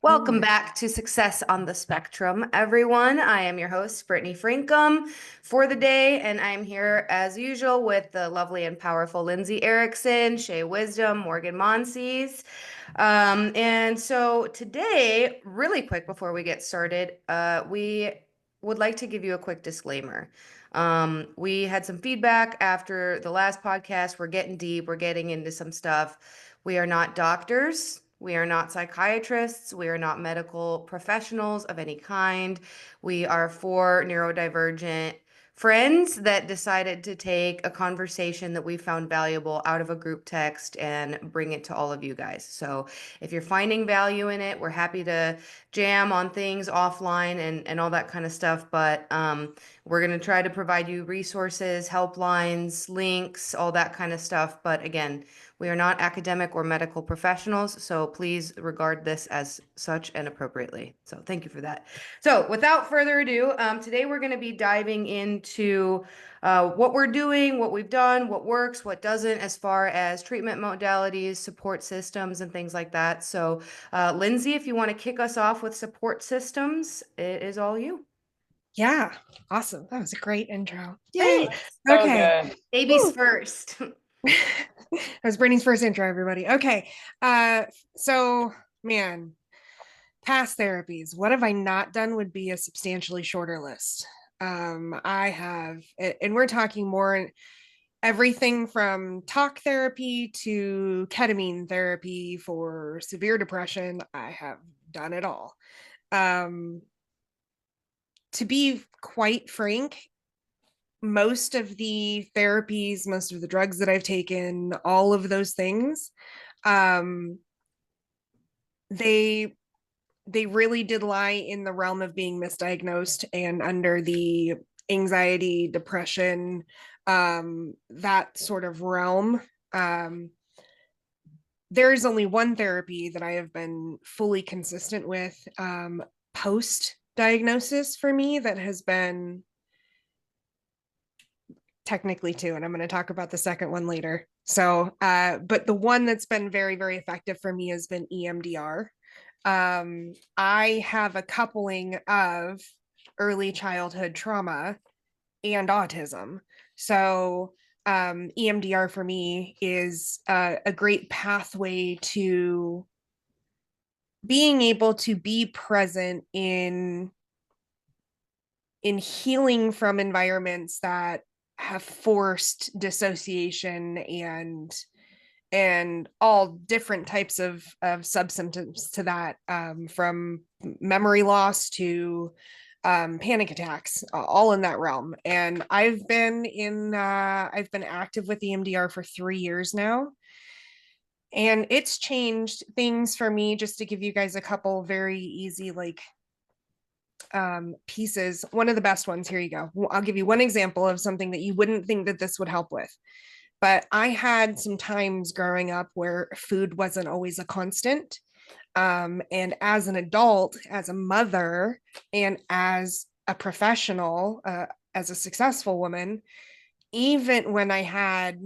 Welcome back to Success on the Spectrum, everyone. I am your host, Brittany Frankum, for the day, and I'm here as usual with the lovely and powerful Lyndsay Erickson, Shay Wisdom, Morgan Monsees. And so today, really quick before we get started, we would like to give you a quick disclaimer. We had some feedback after the last podcast. We're getting deep, we're getting into some stuff. We are not doctors. We are not psychiatrists. We are not medical professionals of any kind. We are four neurodivergent friends that decided to take a conversation that we found valuable out of a group text and bring it to all of you guys. So if you're finding value in it, we're happy to jam on things offline and all that kind of stuff. But we're going to try to provide you resources, helplines, links, all that kind of stuff. But again, we are not academic or medical professionals, so please regard this as such and appropriately. So thank you for that. So without further ado, today we're going to be diving into what we're doing, what we've done, what works, what doesn't, as far as treatment modalities, support systems, and things like that. So Lyndsay, if you want to kick us off with support systems, it is all you. Yeah, awesome. That was a great intro. Yay. Okay. Babies first. That was Brittany's first intro, everybody. Okay. So man, past therapies. What have I not done would be a substantially shorter list. I have, and we're talking more everything from talk therapy to ketamine therapy for severe depression. I have done it all. To be quite frank, most of the therapies, most of the drugs that I've taken, all of those things, they really did lie in the realm of being misdiagnosed and under the anxiety, depression, that sort of realm. There's only one therapy that I have been fully consistent with post diagnosis for me that has been technically two, and I'm going to talk about the second one later. So, but the one that's been very, very effective for me has been EMDR. I have a coupling of early childhood trauma and autism. So, EMDR for me is a great pathway to being able to be present in healing from environments that have forced dissociation and all different types of subsymptoms to that, from memory loss to panic attacks, all in that realm. And I've been active with EMDR for 3 years now. And it's changed things for me. Just to give you guys a couple very easy, pieces. One of the best ones, here you go. I'll give you one example of something that you wouldn't think that this would help with. But I had some times growing up where food wasn't always a constant. And as an adult, as a mother, and as a professional, as a successful woman, even when I had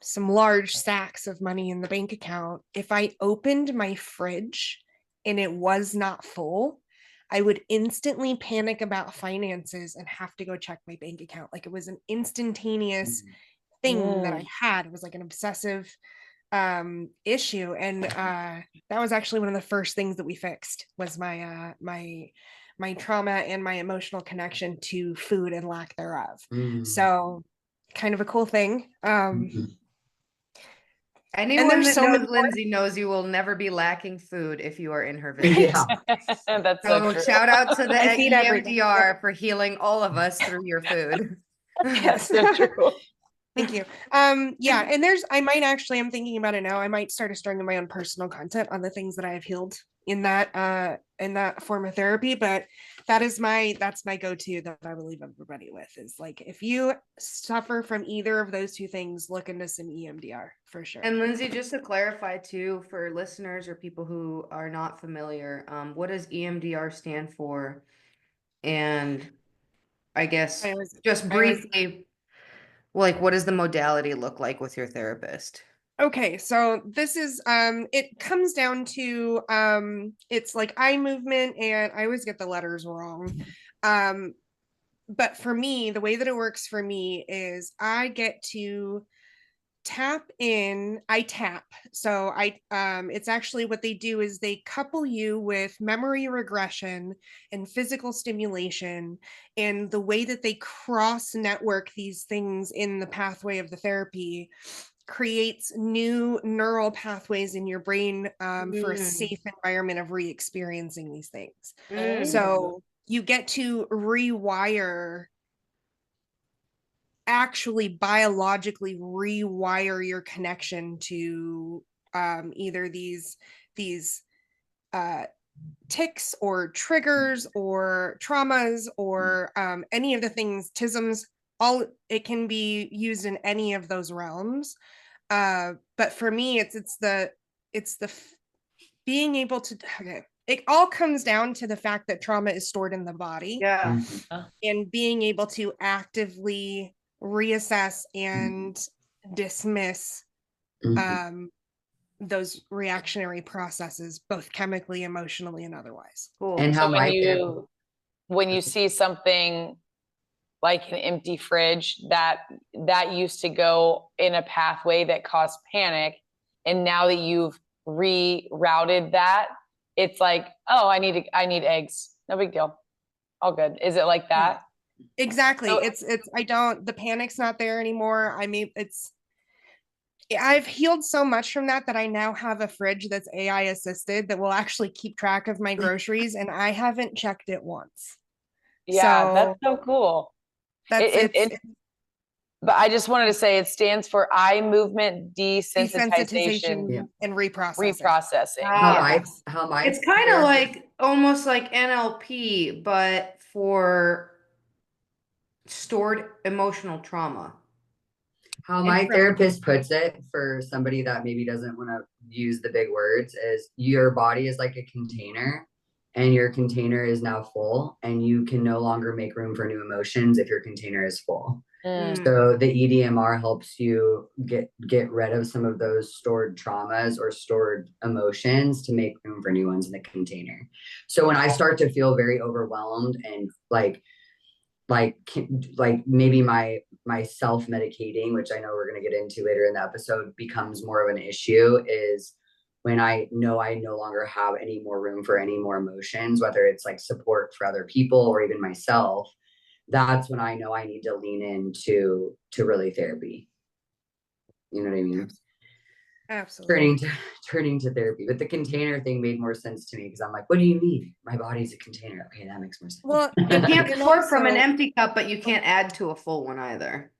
some large stacks of money in the bank account, if I opened my fridge and it was not full, I would instantly panic about finances and have to go check my bank account. Like, it was an instantaneous thing that I had. It was like an obsessive issue. And that was actually one of the first things that we fixed, was my trauma and my emotional connection to food and lack thereof. So kind of a cool thing. Anyone that knows Lyndsay knows you will never be lacking food if you are in her vision. That's so true. Shout out to the EMDR for healing all of us through your food. Yes, so true. Thank you. Yeah, and I'm thinking about it now. I might start a string of my own personal content on the things that I have healed in that form of therapy. But that's my go-to that I will leave everybody with, is like, if you suffer from either of those two things, look into some EMDR for sure. And Lyndsay, just to clarify too, for listeners or people who are not familiar, what does EMDR stand for? And I guess just briefly, like, what does the modality look like with your therapist? Okay, so this is it comes down to it's like eye movement, and I always get the letters wrong. Um but for me, the way that it works for me is I get to tap in. I tap. So I it's actually what they do is they couple you with memory regression and physical stimulation, and the way that they cross network these things in the pathway of the therapy creates new neural pathways in your brain for a safe environment of re-experiencing these things. Mm. So you get to rewire, actually biologically rewire your connection to either these uh, tics or triggers or traumas or any of the things, tisms. All it can be used in any of those realms. But for me, it's the being able to. Okay, it all comes down to the fact that trauma is stored in the body. Yeah. And being able to actively reassess and dismiss those reactionary processes, both chemically, emotionally, and otherwise. Cool. And how So when you my see something like an empty fridge, that used to go in a pathway that caused panic, and now that you've rerouted that, it's like, oh, I need eggs. No big deal. All good. Is it like that? Exactly. So- It's the panic's not there anymore. I mean, I've healed so much from that I now have a fridge that's AI assisted that will actually keep track of my groceries, and I haven't checked it once. Yeah, So that's so cool. that's It But I just wanted to say it stands for eye movement desensitization desensitization and reprocessing. reprocessing. how my It's kind of therapist- like almost like NLP, but for stored emotional trauma. how my Interesting. therapist puts it for somebody that maybe doesn't want to use the big words is your body is like a container, and your container is now full, and you can no longer make room for new emotions if your container is full. Mm. So the EDMR helps you get rid of some of those stored traumas or stored emotions to make room for new ones in the container. So when I start to feel very overwhelmed and like maybe my self-medicating, which I know we're going to get into later in the episode, becomes more of an issue, is when I know I no longer have any more room for any more emotions, whether it's like support for other people or even myself. That's when I know I need to lean into really therapy. You know what I mean? Absolutely. Turning to therapy. But the container thing made more sense to me because I'm like, what do you mean? My body's a container. Okay, that makes more sense. Well, You can't and pour from an also- empty cup, but you can't add to a full one either.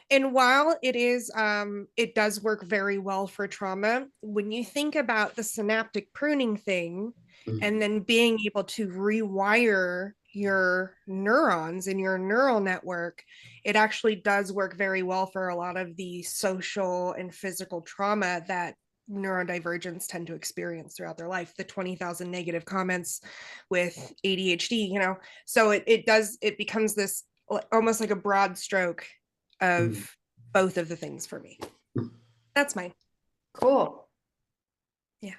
And while it does work very well for trauma, when you think about the synaptic pruning thing, and then being able to rewire your neurons in your neural network, it actually does work very well for a lot of the social and physical trauma that neurodivergents tend to experience throughout their life. The 20,000 negative comments with ADHD, so it becomes this almost like a broad stroke of both of the things for me. That's mine. Cool. Yeah.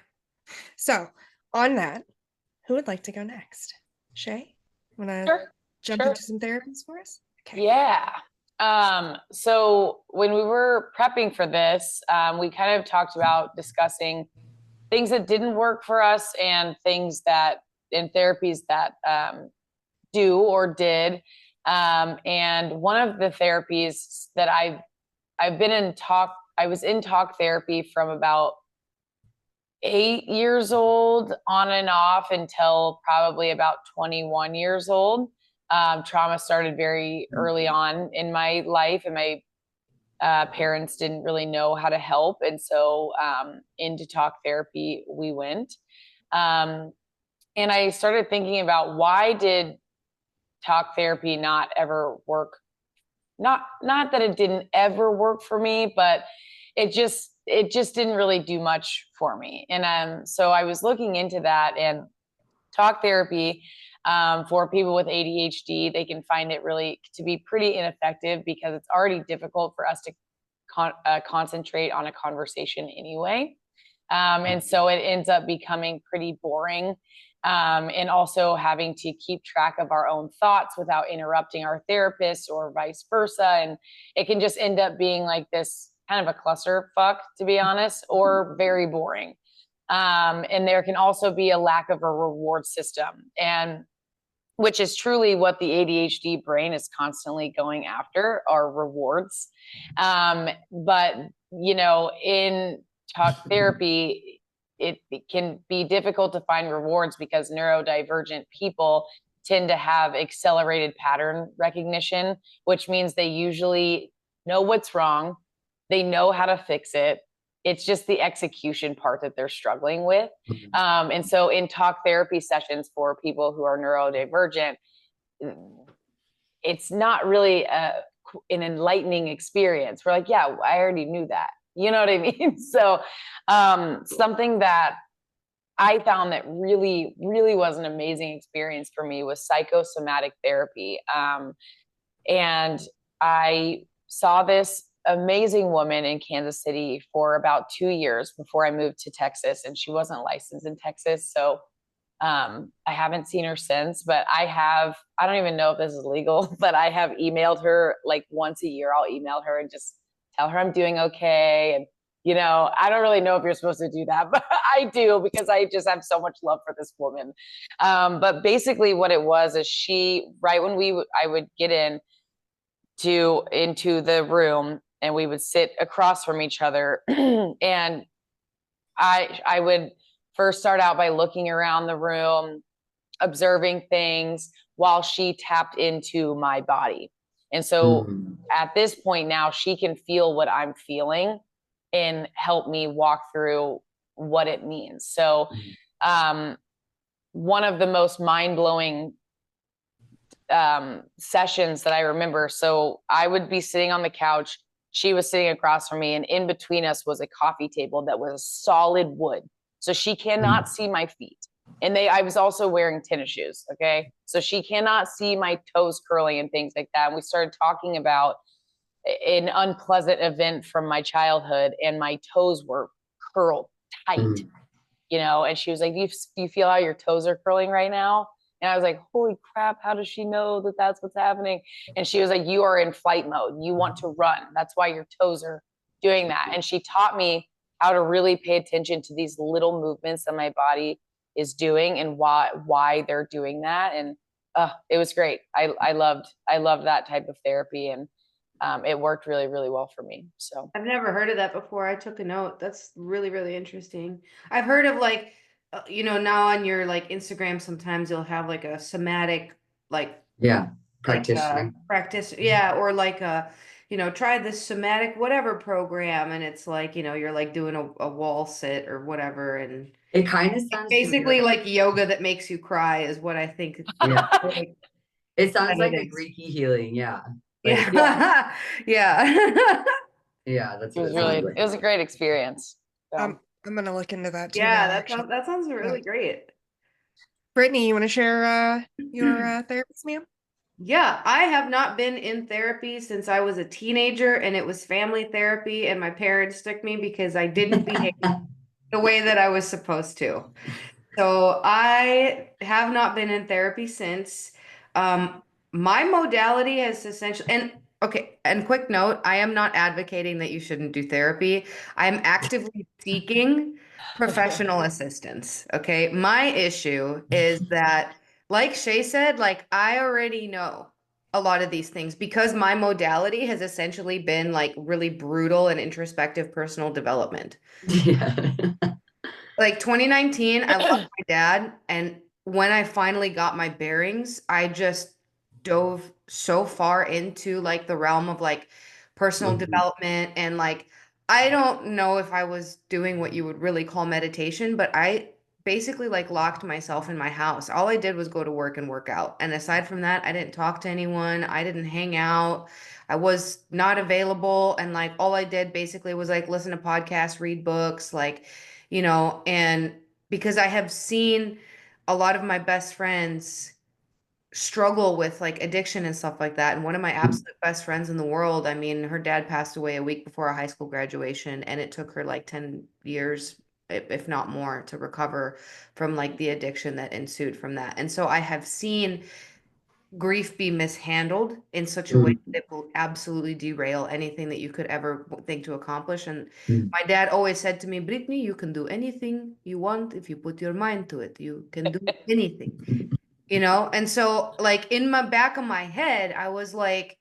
So on that, who would like to go next? Shay, want to jump into some therapies for us? Okay. Yeah. So when we were prepping for this, we kind of talked about discussing things that didn't work for us and things that in therapies that do or did. And one of the therapies that I've been in I was in talk therapy from about 8 years old on and off until probably about 21 years old. Trauma started very early on in my life, and my parents didn't really know how to help. And so into talk therapy we went. And I started thinking about, why did talk therapy not ever work? Not that it didn't ever work for me, but it just didn't really do much for me. And so I was looking into that, and talk therapy for people with ADHD, they can find it really to be pretty ineffective because it's already difficult for us to concentrate on a conversation anyway. And so it ends up becoming pretty boring. And also having to keep track of our own thoughts without interrupting our therapist or vice versa. And it can just end up being like this kind of a clusterfuck, to be honest, or very boring. And there can also be a lack of a reward system, and which is truly what the ADHD brain is constantly going after, are rewards. But, you know, in talk therapy, it can be difficult to find rewards because neurodivergent people tend to have accelerated pattern recognition, which means they usually know what's wrong. They know how to fix it. It's just the execution part that they're struggling with. And so in talk therapy sessions for people who are neurodivergent, it's not really an enlightening experience. We're like, yeah, I already knew that. You know what I mean? So something that I found that really, really was an amazing experience for me was psychosomatic therapy. And I saw this amazing woman in Kansas City for about 2 years before I moved to Texas, and she wasn't licensed in Texas. So I haven't seen her since, but I don't even know if this is legal, but I have emailed her like once a year. I'll email her and just tell her I'm doing okay. And, you know, I don't really know if you're supposed to do that, but I do, because I just have so much love for this woman. But basically what it was is she, right when I would get into the room, and we would sit across from each other, and I would first start out by looking around the room, observing things while she tapped into my body. And so at this point now, she can feel what I'm feeling and help me walk through what it means. So one of the most mind-blowing sessions that I remember, so I would be sitting on the couch, she was sitting across from me, and in between us was a coffee table that was solid wood. So she cannot see my feet. And I was also wearing tennis shoes. Okay. So she cannot see my toes curling and things like that. And we started talking about an unpleasant event from my childhood, and my toes were curled tight, you know, and she was like, do you feel how your toes are curling right now? And I was like, holy crap, how does she know that that's what's happening? And she was like, you are in flight mode. You want to run. That's why your toes are doing that. And she taught me how to really pay attention to these little movements that my body is doing and why they're doing that. And it was great. I loved that type of therapy, and it worked really, really well for me. So I've never heard of that before. I took a note. That's really, really interesting. I've heard of like, you know, now on your like Instagram, sometimes you'll have like a somatic, like, practitioner. practice. Yeah. Or like you know, try this somatic whatever program. And it's like, you know, you're like doing a wall sit or whatever. And it kind of sounds basically like yoga that makes you cry is what I think. It sounds like a Reiki healing. Yeah. Like, yeah. Yeah. Yeah. That's what it was a great experience. So. I'm gonna look into that too. Yeah, that sounds really great. Brittany, you want to share your therapist, ma'am? Yeah, I have not been in therapy since I was a teenager, and it was family therapy, and my parents took me because I didn't behave the way that I was supposed to. So I have not been in therapy since. My modality has essentially, and quick note, I am not advocating that you shouldn't do therapy. I'm actively seeking professional assistance. Okay. My issue is that, like Shay said, like I already know a lot of these things because my modality has essentially been like really brutal and introspective personal development. Yeah. Like 2019, I lost my dad, and when I finally got my bearings, I just dove so far into like the realm of like personal development, and like I don't know if I was doing what you would really call meditation, but I basically like locked myself in my house. All I did was go to work and work out. And aside from that, I didn't talk to anyone. I didn't hang out. I was not available. And like all I did basically was like listen to podcasts, read books, like, you know, and because I have seen a lot of my best friends struggle with like addiction and stuff like that. And one of my absolute best friends in the world, I mean, her dad passed away a week before our high school graduation, and it took her like 10 years, if not more, to recover from like the addiction that ensued from that. And so I have seen grief be mishandled in such a way that it will absolutely derail anything that you could ever think to accomplish. And my dad always said to me, Brittany, you can do anything you want if you put your mind to it. You can do anything, you know? And so, like, in my back of my head, I was like,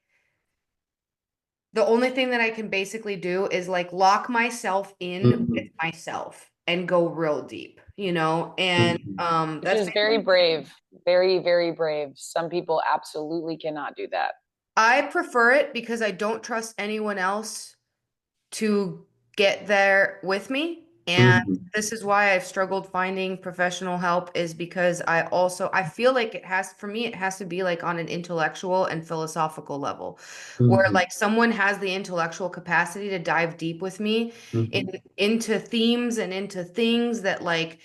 the only thing that I can basically do is like lock myself in with myself and go real deep, you know? And Which that's is very brave, very, very brave. Some people absolutely cannot do that. I prefer it because I don't trust anyone else to get there with me. And this is why I've struggled finding professional help, is because I feel like it has, for me, it has to be like on an intellectual and philosophical level, where like someone has the intellectual capacity to dive deep with me into themes and into things that like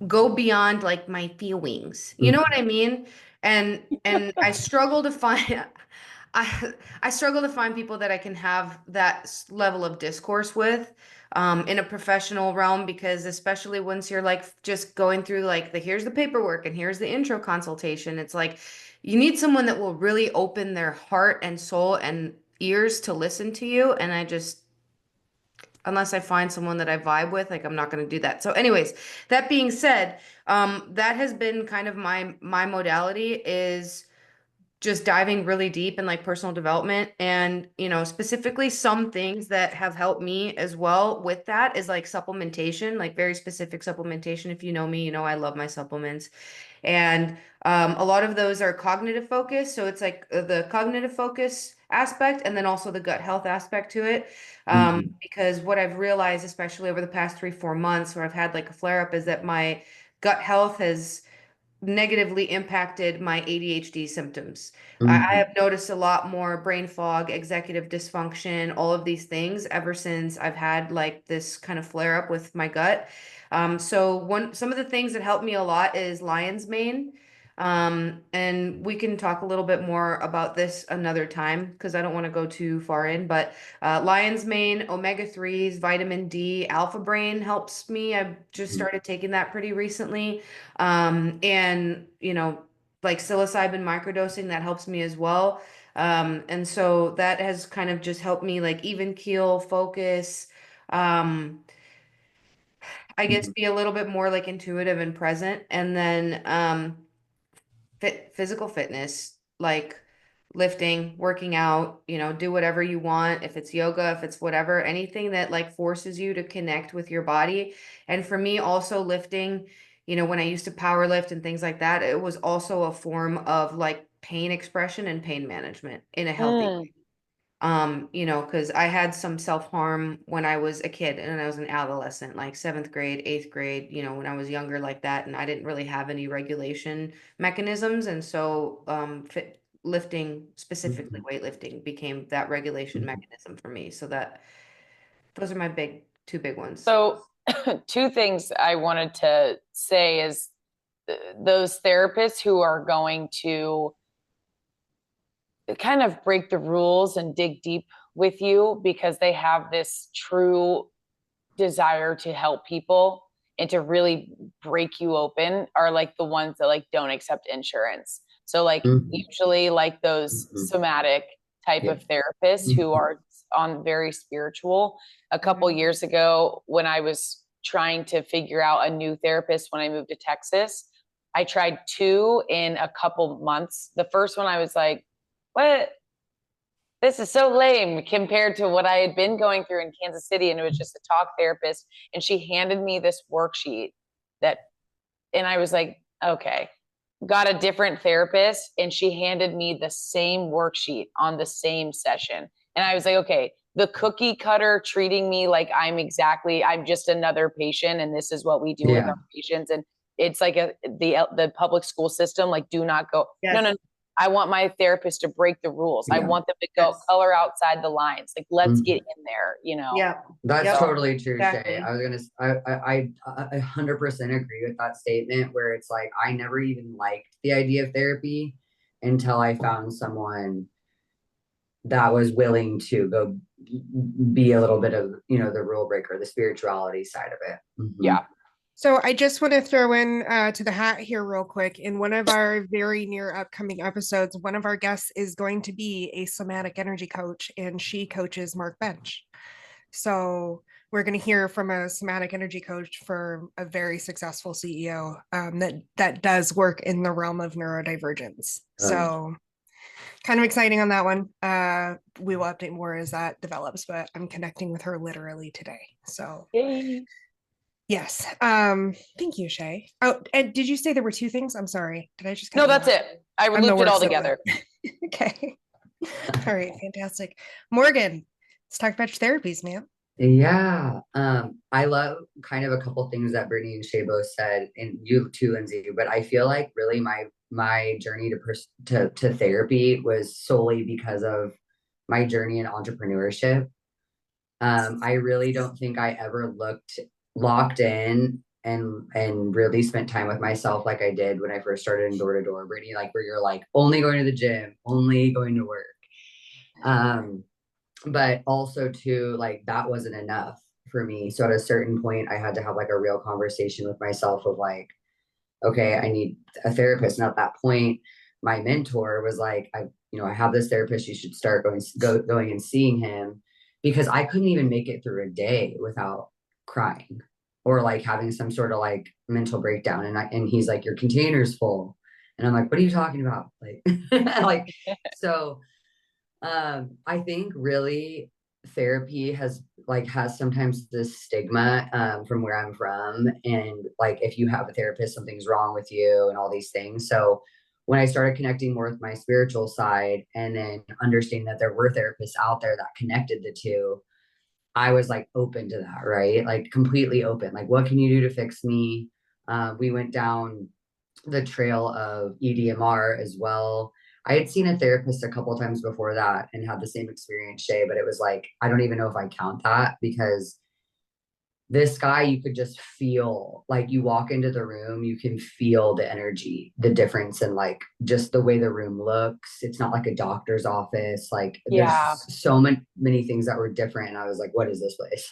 go beyond like my feelings. You know what I mean? And I struggle to find I struggle to find people that I can have that level of discourse with in a professional realm, because especially once you're like just going through like here's the paperwork and here's the intro consultation, it's like you need someone that will really open their heart and soul and ears to listen to you. And I just, unless I find someone that I vibe with, like I'm not going to do that. So anyways, that being said, that has been kind of my modality, is just diving really deep in like personal development. And, you know, specifically some things that have helped me as well with that is like supplementation, like very specific supplementation. If you know me, you know I love my supplements. And a lot of those are cognitive focus. So it's like the cognitive focus aspect and then also the gut health aspect to it. Because what I've realized, especially over the past 3-4 months where I've had like a flare up, is that my gut health has negatively impacted my ADHD symptoms. I have noticed a lot more brain fog, executive dysfunction, all of these things ever since I've had like this kind of flare up with my gut. So some of the things that helped me a lot is lion's mane. And we can talk a little bit more about this another time because I don't want to go too far in, but lion's mane, omega-3s, vitamin D, alpha brain helps me. I've just started taking that pretty recently. And you know, like psilocybin microdosing, that helps me as well. And so that has kind of just helped me like even keel, focus, I guess be a little bit more like intuitive and present. And then physical fitness, like lifting, working out, you know, do whatever you want. If it's yoga, if it's whatever, anything that like forces you to connect with your body. And for me, also lifting, you know, when I used to power lift and things like that, it was also a form of like pain expression and pain management in a healthy way. You know, because I had some self-harm when I was a kid and I was an adolescent, like 7th grade, 8th grade, you know, when I was younger like that, and I didn't really have any regulation mechanisms. And so lifting, specifically weightlifting, became that regulation mechanism for me. So that those are my two big ones. So two things I wanted to say is those therapists who are going to kind of break the rules and dig deep with you because they have this true desire to help people and to really break you open are like the ones that like don't accept insurance. So like usually like those somatic type of therapists who are on very spiritual. A couple years ago when I was trying to figure out a new therapist when I moved to Texas, I tried 2 in a couple months. The first one I was like, what? This is so lame compared to what I had been going through in Kansas City. And it was just a talk therapist. And she handed me this worksheet and I was like, okay, got a different therapist. And she handed me the same worksheet on the same session. And I was like, okay, the cookie cutter treating me like I'm just another patient. And this is what we do with our patients. And it's like the public school system, like do not go. Yes. No. I want my therapist to break the rules. I want them to go color outside the lines. Like, let's get in there, you know? Yeah. That's totally true, Exactly. Shay. I 100% agree with that statement where it's like, I never even liked the idea of therapy. until I found someone that was willing to go be a little bit of, the rule breaker, the spirituality side of it. Yeah. So I just want to throw in to the hat here real quick. In one of our very near upcoming episodes, one of our guests is going to be a somatic energy coach, and she coaches Mark Bench. So we're going to hear from a somatic energy coach for a very successful CEO that does work in the realm of neurodivergence. So kind of exciting on that one. We will update more as that develops, but I'm connecting with her literally today. So Yay. yes. Thank you, Shay. Oh, and did you say there were two things? I'm sorry. Did I just cut No, you that's off? it. I I'm the looped it all worst at together. Okay. All right, fantastic. Morgan, let's talk about your therapies, man. Yeah. I love kind of a couple things that Brittany and Shay both said, and you too, Lyndsay, but I feel like really my journey to therapy was solely because of my journey in entrepreneurship. I really don't think I ever locked in and really spent time with myself like I did when I first started in door to door, Brittany, like where you're like only going to the gym, only going to work. But also too, like that wasn't enough for me. So at a certain point, I had to have like a real conversation with myself of like, okay, I need a therapist. And at that point, my mentor was like, I have this therapist. You should start going and seeing him, because I couldn't even make it through a day without crying or like having some sort of like mental breakdown. And he's like, your container's full. And I'm like, what are you talking about? Like, like, so I think really therapy has sometimes this stigma from where I'm from. And like, if you have a therapist, something's wrong with you and all these things. So when I started connecting more with my spiritual side and then understanding that there were therapists out there that connected the two, I was like open to that, right? Like completely open. Like, what can you do to fix me? We went down the trail of EDMR as well. I had seen a therapist a couple of times before that and had the same experience, Shay, but it was like, I don't even know if I count that, because this guy, you could just feel like you walk into the room, you can feel the energy, the difference in like just the way the room looks. It's not like a doctor's office. Like Yeah. there's so many things that were different. And I was like, what is this place?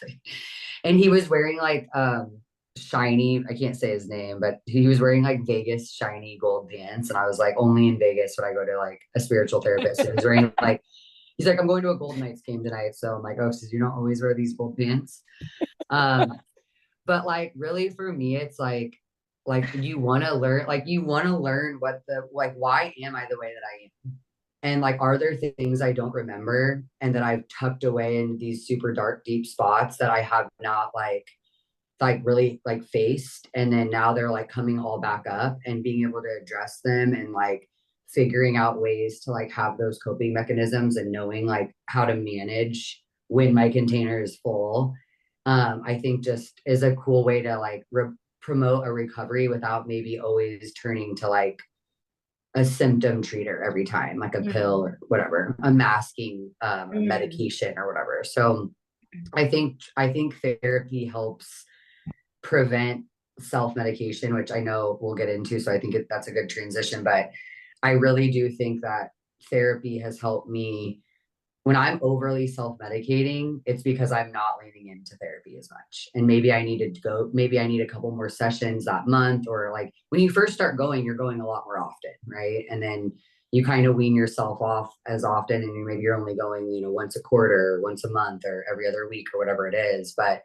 And he was wearing like shiny, I can't say his name, but he was wearing like Vegas shiny gold pants. And I was like, only in Vegas would I go to like a spiritual therapist. And he's wearing like, he's like, I'm going to a Golden Knights game tonight. So I'm like, oh, so you don't always wear these gold pants? But like really for me, it's like you want to learn, what why am I the way that I am? And like, are there things I don't remember and that I've tucked away in these super dark, deep spots that I have not like really like faced, and then now they're like coming all back up, and being able to address them and like figuring out ways to like have those coping mechanisms and knowing like how to manage when my container is full. I think just is a cool way to like promote a recovery without maybe always turning to like a symptom treater every time, like a pill or whatever, a masking medication or whatever. So I think therapy helps prevent self-medication, which I know we'll get into. So I think that's a good transition. But I really do think that therapy has helped me. When I'm overly self-medicating, it's because I'm not leaning into therapy as much. And maybe I need a couple more sessions that month, or like when you first start going, you're going a lot more often, right? And then you kind of wean yourself off as often, and maybe you're only going, once a quarter, or once a month, or every other week, or whatever it is. But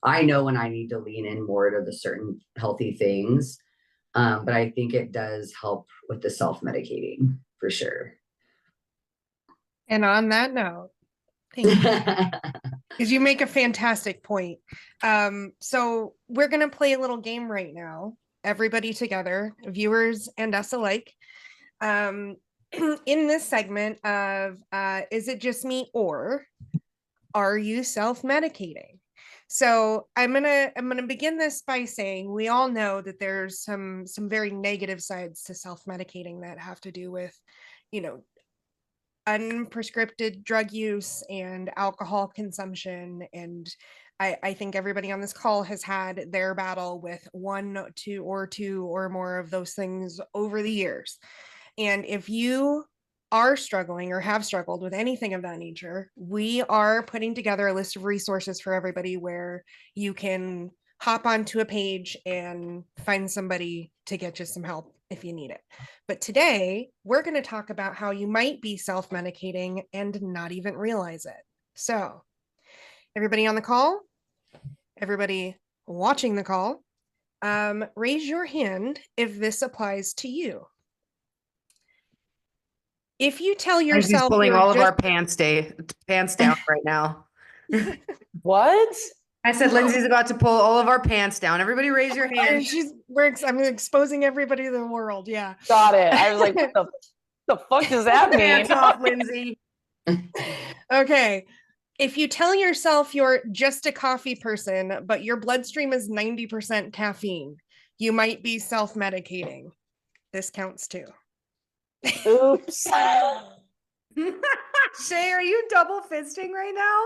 I know when I need to lean in more to the certain healthy things. But I think it does help with the self-medicating for sure. And on that note, thank you. Because you make a fantastic point. So we're going to play a little game right now, everybody together, viewers and us alike. In this segment of is it just me, or are you self-medicating? So I'm gonna begin this by saying we all know that there's some very negative sides to self-medicating that have to do with, unprescripted drug use and alcohol consumption. And I think everybody on this call has had their battle with two or more of those things over the years. And if you are struggling or have struggled with anything of that nature, we are putting together a list of resources for everybody where you can hop onto a page and find somebody to get you some help if you need it. But today, we're going to talk about how you might be self-medicating and not even realize it. So, everybody on the call, everybody watching the call, raise your hand if this applies to you. If you tell She's yourself pulling you're all of just our pants down right now. What? I said Lindsay's about to pull all of our pants down. Everybody raise your hand. I'm exposing everybody to the world. Yeah. Got it. I was like, what the fuck does that mean? Pants off, Lindsay. Okay. If you tell yourself you're just a coffee person, but your bloodstream is 90% caffeine, you might be self-medicating. This counts too. Oops. Shay, are you double fisting right now?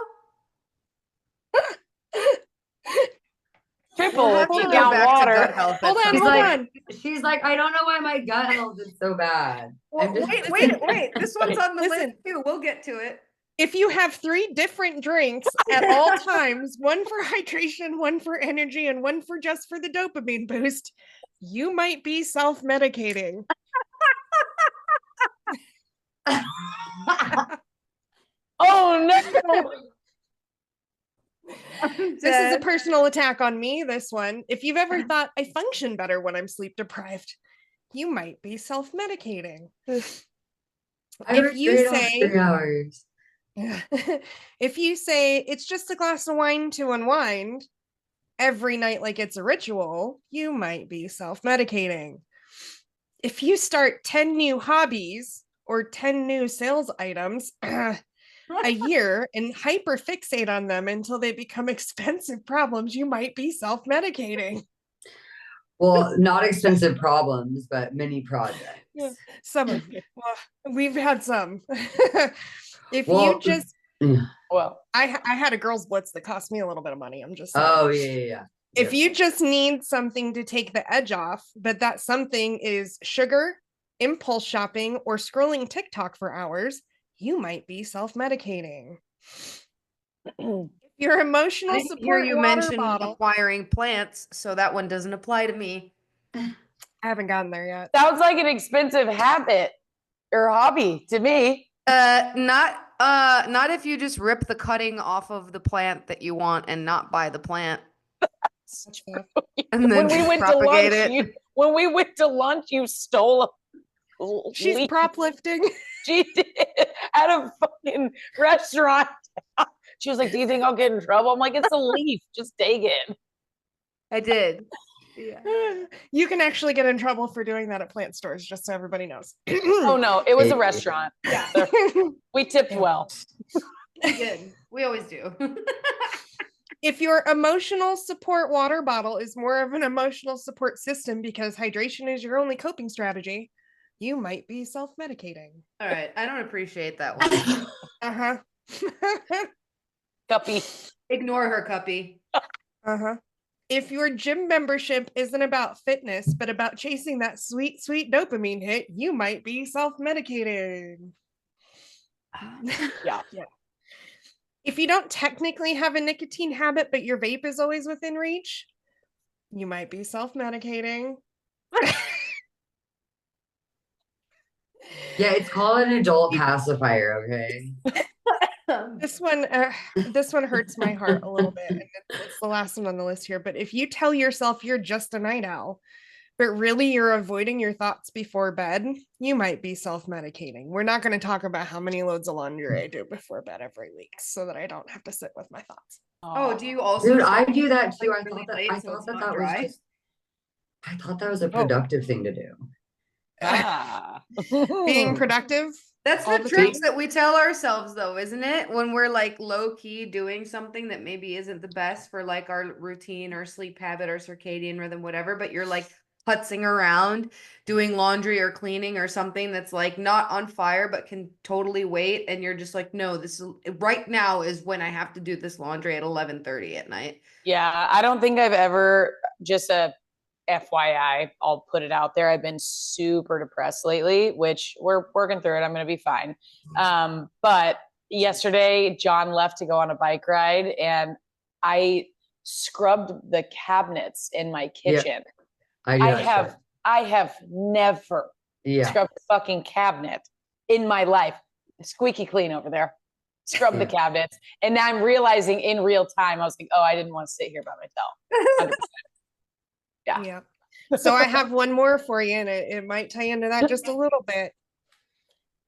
Triple. We'll have to Take go out back to water. gut health at Hold on, some She's hold point. on. She's like, I don't know why my gut health is so bad. Well, I'm just- wait. This one's on the Listen. list too. We'll get to it. If you have 3 different drinks at all times, one for hydration, one for energy, and one for just for the dopamine boost, you might be self-medicating. Oh no. This is a personal attack on me, this one. If you've ever thought I function better when I'm sleep deprived, you might be self-medicating. I If work you straight off say 3 hours. if you say it's just a glass of wine to unwind every night like it's a ritual, you might be self-medicating. If you start 10 new hobbies or 10 new sales items a year and hyperfixate on them until they become expensive problems, you might be self-medicating. Well, not expensive problems, but mini projects. Yeah, some of we've had some. If Well, you just Well, I had a girls blitz that cost me a little bit of money. I'm just saying. Oh yeah. If you just need something to take the edge off, but that something is sugar, impulse shopping, or scrolling TikTok for hours, you might be self-medicating. Your emotional I didn't hear support you water mention bottle. acquiring plants, so that one doesn't apply to me. I haven't gotten there yet. sounds like an expensive habit or hobby to me. Not if you just rip the cutting off of the plant that you want and not buy the plant That's fair. and then When we went to propagate lunch, it. when we went to lunch, you stole a She's leaf. prop lifting. She did at a fucking restaurant. She was like, "Do you think I'll get in trouble?" I'm like, "It's a leaf. Just take it." I did. Yeah. You can actually get in trouble for doing that at plant stores, just so everybody knows. Oh no, it was a Hey. restaurant. Yeah. We tipped well. We did. We always do. If your emotional support water bottle is more of an emotional support system because hydration is your only coping strategy, you might be self-medicating. All right. I don't appreciate that one. Uh-huh. Guppy. Ignore her, Cuppy. Uh-huh. If your gym membership isn't about fitness, but about chasing that sweet, sweet dopamine hit, you might be self-medicating. Yeah. If you don't technically have a nicotine habit, but your vape is always within reach, you might be self-medicating. Yeah, it's called an adult pacifier, okay? This one hurts my heart a little bit, and it's the last one on the list here. But if you tell yourself you're just a night owl, but really you're avoiding your thoughts before bed, you might be self-medicating. We're not going to talk about how many loads of laundry I do before bed every week so that I don't have to sit with my thoughts. Oh, do you also? Dude, I do that too. like I really thought that late, I so thought it's that not that was dry? just I thought that was a productive thing to do. Ah. Being productive. That's all the the tricks time. that we tell ourselves, though, isn't it? When we're like low key doing something that maybe isn't the best for like our routine or sleep habit or circadian rhythm, whatever, but you're like putzing around doing laundry or cleaning or something that's like not on fire but can totally wait, and you're just like, no, this is right now is when I have to do this laundry at 11:30 at night. Yeah, I don't think I've ever just FYI, I'll put it out there. I've been super depressed lately, which we're working through it. I'm going to be fine. But yesterday, John left to go on a bike ride, and I scrubbed the cabinets in my kitchen. Yeah, I have never scrubbed the fucking cabinet in my life. Squeaky clean over there. Scrub the cabinets. And now I'm realizing in real time, I was like, oh, I didn't want to sit here by myself. 100%. Yeah. So I have one more for you, and it might tie into that just a little bit.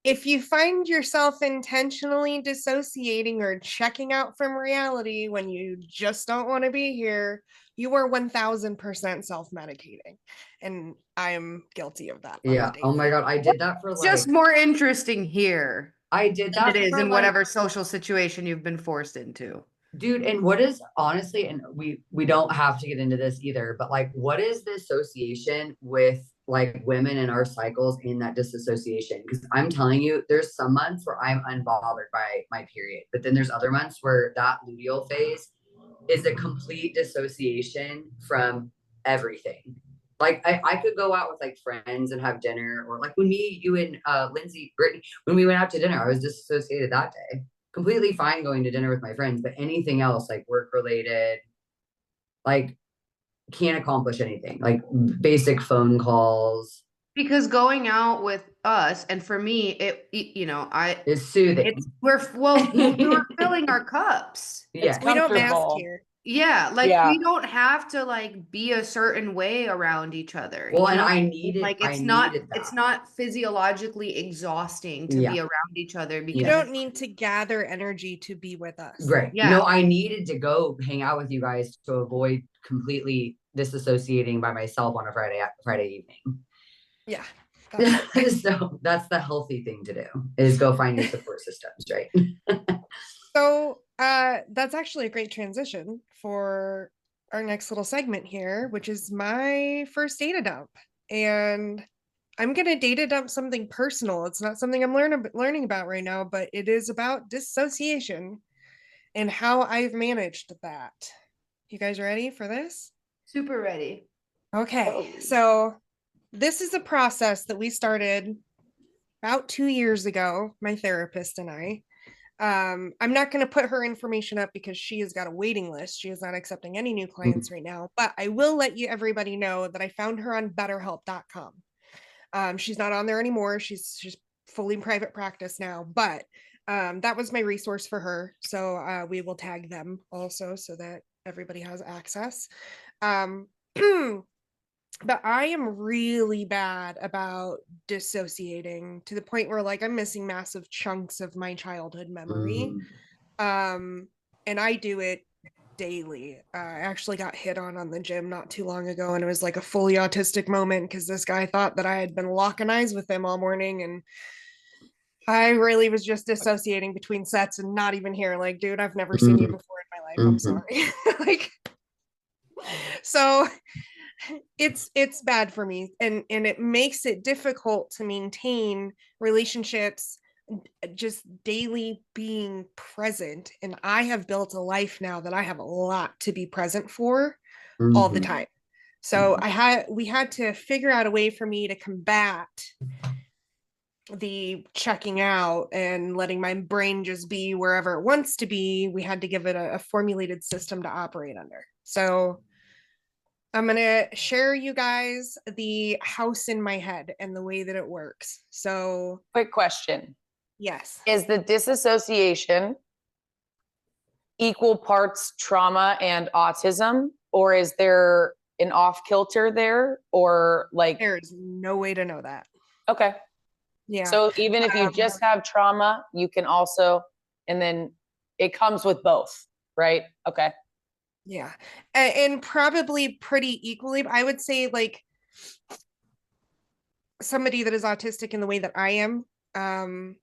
If you find yourself intentionally dissociating or checking out from reality when you just don't want to be here, you are 1000% self-medicating. And I'm guilty of that. Yeah. Oh my God. I did that for It's just more interesting here I did than that it is for in whatever social situation you've been forced into. dude, and what is honestly, and we don't have to get into this either, but like what is the association with like women in our cycles in that disassociation? Because I'm telling you, there's some months where I'm unbothered by my period, but then there's other months where that luteal phase is a complete dissociation from everything. Like I could go out with like friends and have dinner, or like when me, you and Lyndsay, Brittany, when we went out to dinner, I was disassociated that day. Completely fine going to dinner with my friends, but anything else like work related, like can't accomplish anything. Like basic phone calls Because going out with us, and for me, is soothing. we're filling our cups. Yeah. We don't mask Comfortable. here. Yeah, like Yeah. we don't have to like be a certain way around each other. Well, you and know? I needed Like I it's needed not physiologically exhausting to Yeah. be around each other You because don't need to gather energy to be with us. Right. Yeah. No, I needed to go hang out with you guys to avoid completely disassociating by myself on a Friday evening. Yeah. So that's the healthy thing to do, is go find your support systems, right? So that's actually a great transition for our next little segment here, which is my first data dump. And I'm going to data dump something personal. It's not something I'm learning about right now, but it is about dissociation and how I've managed that. You guys ready for this? super ready. Okay, so this is a process that we started about 2 years ago, my therapist and I. I'm not going to put her information up because she has got a waiting list. She is not accepting any new clients right now, but I will let everybody know that I found her on betterhelp.com. She's not on there anymore. She's fully private practice now, but that was my resource for her. So we will tag them also so that everybody has access. But I am really bad about dissociating to the point where like I'm missing massive chunks of my childhood memory. And I do it daily. I actually got hit on the gym not too long ago, and it was like a fully autistic moment because this guy thought that I had been locking eyes with him all morning, and I really was just dissociating between sets and not even here. Like, dude, I've never seen you before in my life. I'm sorry. Like, so it's bad for me, and it makes it difficult to maintain relationships, just daily being present. And I have built a life now that I have a lot to be present for all the time. So we had to figure out a way for me to combat the checking out and letting my brain just be wherever it wants to be. We had to give it a formulated system to operate under. So I'm going to share you guys the house in my head and the way that it works. So, Quick question. yes. Is the disassociation equal parts trauma and autism, or is there an off kilter there, or like There's no way to know that. Okay. Yeah. So even if you just have trauma, you can also, and then it comes with both, right? Okay. Yeah. And probably pretty equally, I would say, like somebody that is autistic in the way that I am, and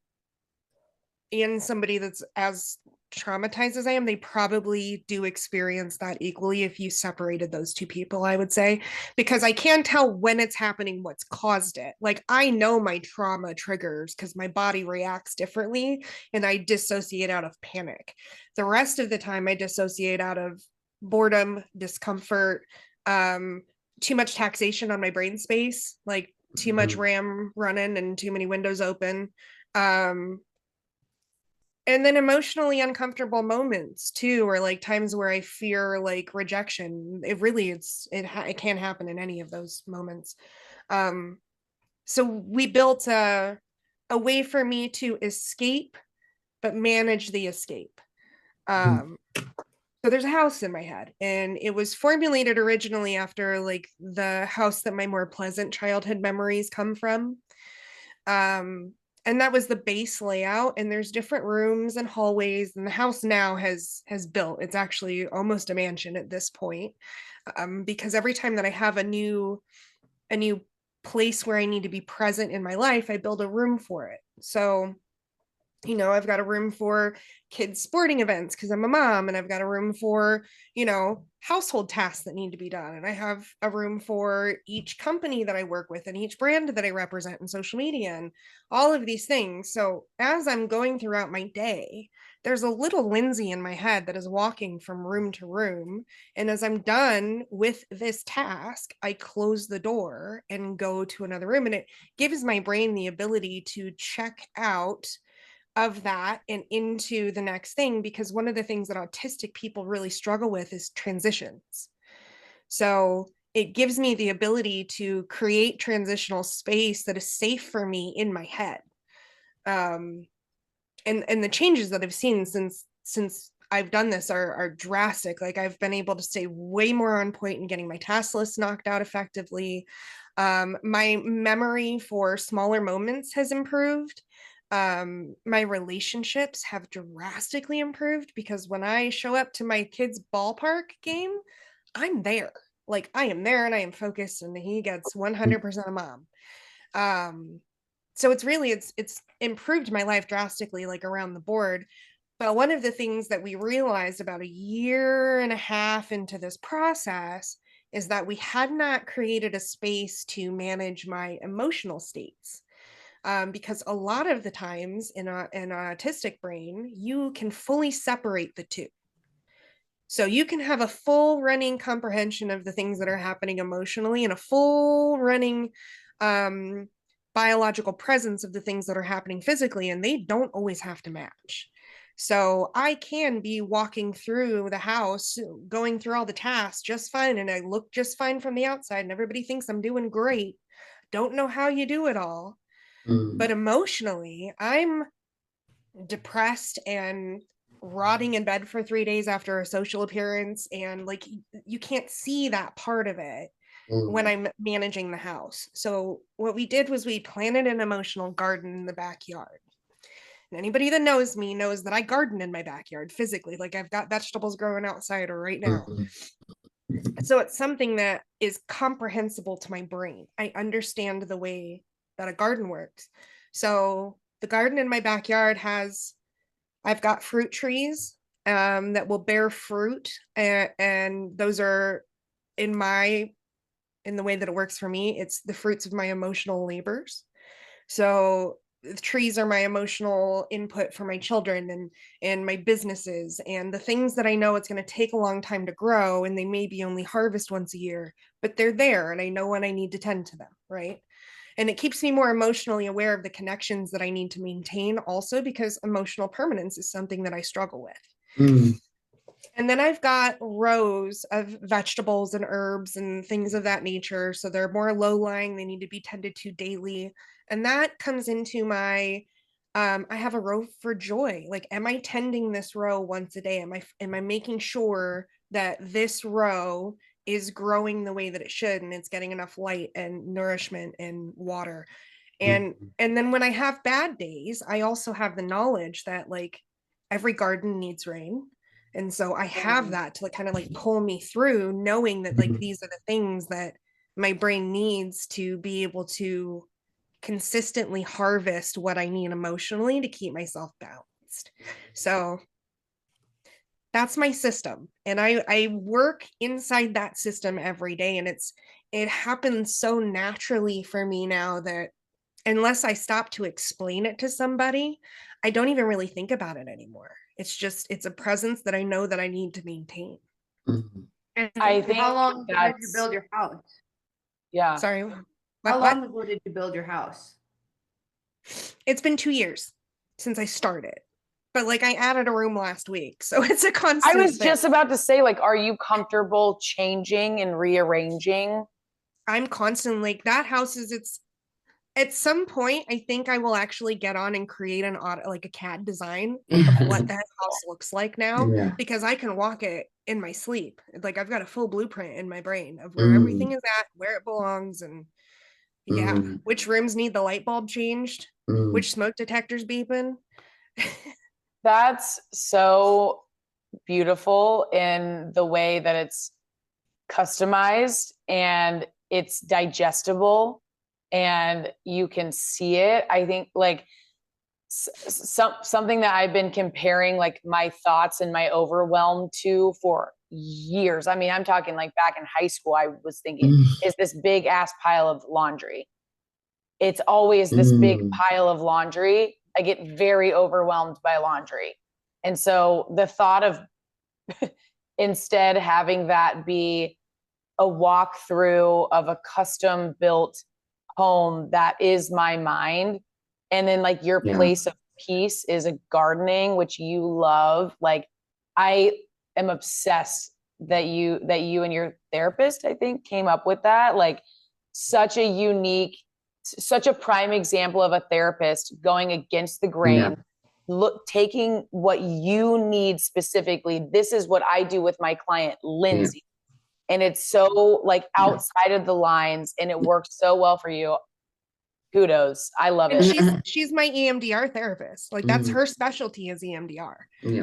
somebody that's as traumatized as I am, they probably do experience that equally if you separated those two people, I would say, because I can tell when it's happening, what's caused it. Like, I know my trauma triggers because my body reacts differently, and I dissociate out of panic. The rest of the time I dissociate out of boredom, discomfort, too much taxation on my brain space, like too much RAM running and too many windows open. And then emotionally uncomfortable moments too, or like times where I fear like rejection. It can happen in any of those moments. So we built a way for me to escape, but manage the escape. So there's a house in my head, and it was formulated originally after like the house that my more pleasant childhood memories come from. And that was the base layout, and there's different rooms and hallways, and the house now has built. It's actually almost a mansion at this point, because every time that I have a new place where I need to be present in my life, I build a room for it. So I've got a room for kids sporting events because I'm a mom, and I've got a room for, household tasks that need to be done. And I have a room for each company that I work with and each brand that I represent in social media and all of these things. So as I'm going throughout my day, there's a little Lyndsay in my head that is walking from room to room. And as I'm done with this task, I close the door and go to another room. And it gives my brain the ability to check out of that and into the next thing, because one of the things that autistic people really struggle with is transitions. So it gives me the ability to create transitional space that is safe for me in my head. And the changes that I've seen since I've done this are drastic. Like I've been able to stay way more on point in getting my task list knocked out effectively. My memory for smaller moments has improved. My relationships have drastically improved, because when I show up to my kid's ballpark game, I'm there. Like I am there and I am focused, and he gets 100% of mom. So it's improved my life drastically, like around the board. But one of the things that we realized about a year and a half into this process is that we had not created a space to manage my emotional states. Because a lot of the times in an autistic brain, you can fully separate the two. So you can have a full running comprehension of the things that are happening emotionally and a full running biological presence of the things that are happening physically, and they don't always have to match. So I can be walking through the house, going through all the tasks just fine, and I look just fine from the outside, and everybody thinks I'm doing great. Don't know how you do it all. But emotionally, I'm depressed and rotting in bed for 3 days after a social appearance. And like, you can't see that part of it when I'm managing the house. So what we did was we planted an emotional garden in the backyard. And anybody that knows me knows that I garden in my backyard physically. Like I've got vegetables growing outside right now. So it's something that is comprehensible to my brain. I understand the way that a garden works. So the garden in my backyard I've got fruit trees that will bear fruit, and those are in the way that it works for me, it's the fruits of my emotional labors. So the trees are my emotional input for my children and my businesses and the things that I know it's going to take a long time to grow, and they maybe only harvest once a year, but they're there and I know when I need to tend to them, right? And it keeps me more emotionally aware of the connections that I need to maintain also, because emotional permanence is something that I struggle with. And then I've got rows of vegetables and herbs and things of that nature. So they're more low lying. They need to be tended to daily. And that comes into my, I have a row for joy. Like, am I tending this row once a day? Am I making sure that this row is growing the way that it should, and it's getting enough light and nourishment and water? And then when I have bad days, I also have the knowledge that like every garden needs rain. And so I have that to like kind of like pull me through, knowing that like these are the things that my brain needs to be able to consistently harvest what I need emotionally to keep myself balanced. So that's my system. And I work inside that system every day. And it happens so naturally for me now that unless I stop to explain it to somebody, I don't even really think about it anymore. It's a presence that I know that I need to maintain. And I think how long did you that's- build your house? Yeah. Sorry. How What? long ago did you build your house? It's been 2 years since I started, but like I added a room last week, so it's a I constant was thing. just about to say, like, are you comfortable changing and rearranging? I'm constantly like that house is it's at some point I think I will actually get on and create an auto like a CAD design of what that house looks like now, Yeah. because I can walk it in my sleep. Like I've got a full blueprint in my brain of where everything is at, where it belongs, and yeah, which rooms need the light bulb changed, which smoke detectors beeping. That's so beautiful in the way that it's customized and it's digestible and you can see it. I think like something that I've been comparing like my thoughts and my overwhelm to for years. I mean, I'm talking like back in high school, I was thinking, is this big ass pile of laundry. It's always this big pile of laundry. I get very overwhelmed by laundry. And so the thought of instead having that be a walkthrough of a custom built home that is my mind. And then like your place of peace is a gardening, which you love. Like I am obsessed that you and your therapist, I think, came up with that. Like such a unique, such a prime example of a therapist going against the grain, look, taking what you need specifically. This is what I do with my client, Lyndsay. And it's so like outside of the lines and it works so well for you. Kudos. I love And it. she's my EMDR therapist. Like that's her specialty is EMDR.